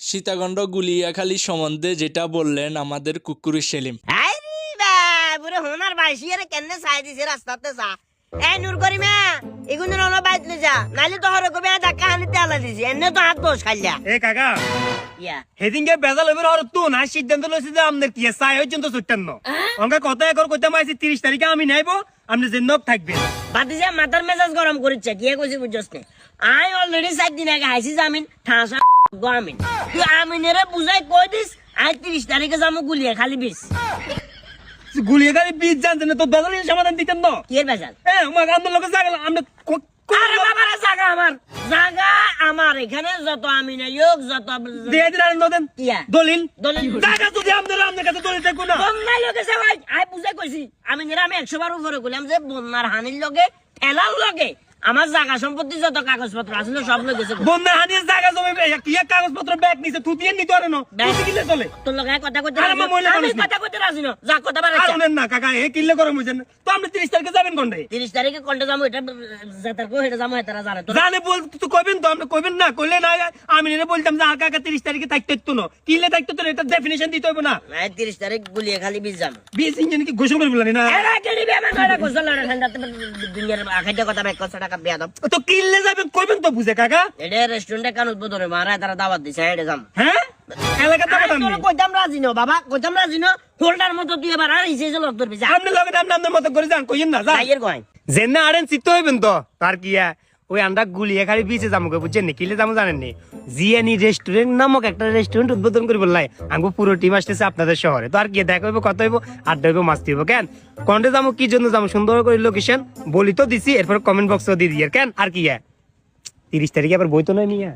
সীতাকুণ্ড গুলিয়াখালী সম্বন্ধে যেটা বললেন আমাদের কুকুরু সেলিম। পুরো হোনার বাইশি এর কেন চাই দিছে রাস্তাতে চা এই নূর করিমে এগুলো হলো বাইতলে যা নাইলে তো হরে কবে ধাক্কা হানিতে আলা দিছি এনে তো হাত দোষ খাইলা এ কাকা ইয়া হেদিনকে বেজাল হইবে আর তো না সিদ্ধান্ত লইছে যে আমাদের কি চাই হইছেন তো 54 অঙ্কা কথা একর কইতে মাইছি 30 তারিখে আমি নাইবো আপনি যে নক থাকবেন বাতিজা মাথার মেজাজ গরম করিচ্ছে কি কইছি বুঝছস নে আই অলরেডি 7 দিন আগে হাইছি জামিন ঠাসা গোয়ামিন তুই আমিনেরে বুঝাই কই দিস আই 30 তারিখে যামু গুলিয়া খালি বিস গুলিয়াখালী বীজ জানতেন না তো বেজালের সমাধান দিতেন তো কি এর বেজাল আমার আমাদের লোকে জাগা আমরা আরে বাবা রে জায়গা আমার এখানে যত আমি না যোগ যত দিয়ে দিন আর নদেন কিয়া দলিল দলিল জায়গা যদি আমাদের কাছে দলিল থাকবো না বন্যার লগে সে ভাই আই বুঝাই কইছি আমি নিরা আমি 100 বার উপরে কইলাম যে বন্যার হানির লগে ঠেলার লগে আমার জায়গা সম্পত্তি যত কাগজপত্র আছে সব লগে গেছে বন্যা হানির জায়গা জমি কি কাগজপত্র ব্যাগ নিছে তুই দিয়ে নিতে পারে না তুই কিলে চলে তোর লগে কথা কইতে আরে মা মইলা আমি মানুষ না। কথা কইতে রাজি না যা কথা বাড়া আর উনেন না কাকা এ কিলে করে মুছেন তো আপনি 30 তারিখে যাবেন কোন রে 30 তারিখে কোনটা যাবো এটা যাতার কো এটা যাবো এটারা জানে তো জানে বল তুই কইবেন তো আপনি কইবেন না কইলে না আমি নিয়ে বলতাম যে আর কাকা 30 তারিখে থাকতে তো না কিলে থাকতে তো এটা ডেফিনিশন দিতে হবে না নাই 30 তারিখ গুলিয়ে খালি বিজ যাম বিশ ইঞ্জিন কি গোসল করে বললেন না এরা কেনি বে আমার কয়টা গোসল লড়া ঠান্ডাতে দুনিয়ার আখাইতে কথা বে কত টাকা বিয়া দাম তো কিলে যাবেন কইবেন তো বুঝে কাকা এটা রেস্টুরেন্টে কান উদ্বোধন মারা তারা দাওয়াত দিছে এটা যাম হ্যাঁ এলাকাতে কথা তোর কইতাম রাজি না বাবা কইতাম রাজি না হোল্ডার মতো তুই এবার আর ইসে লোক ধরবি যা আপনি লগে আপনি আপনার মত করে যান কইেন না যা যাইয়ের কই জেনে আরেন চিত্ত হইবেন তো তার কি ওই আন্ডা গুলিয়াখালী বিচে যামুকে বুঝছেন নি কিলে যামু জানেন নি জিএনই রেস্টুরেন্ট নামক একটা রেস্টুরেন্ট উদ্বোধন করি বললাই আঙ্গু পুরো টিম আসতেছে আপনাদের শহরে তো আর কি দেখা হইব কত হইব আড্ডা হইব মাস্তি হইব কেন কোনটা যামু কি জন্য যামু সুন্দর করে লোকেশন বলি তো দিছি এরপর কমেন্ট বক্সও দিয়ে দিই কেন আর কি 30 তারিখে আবার বই তো নাই নিয়ে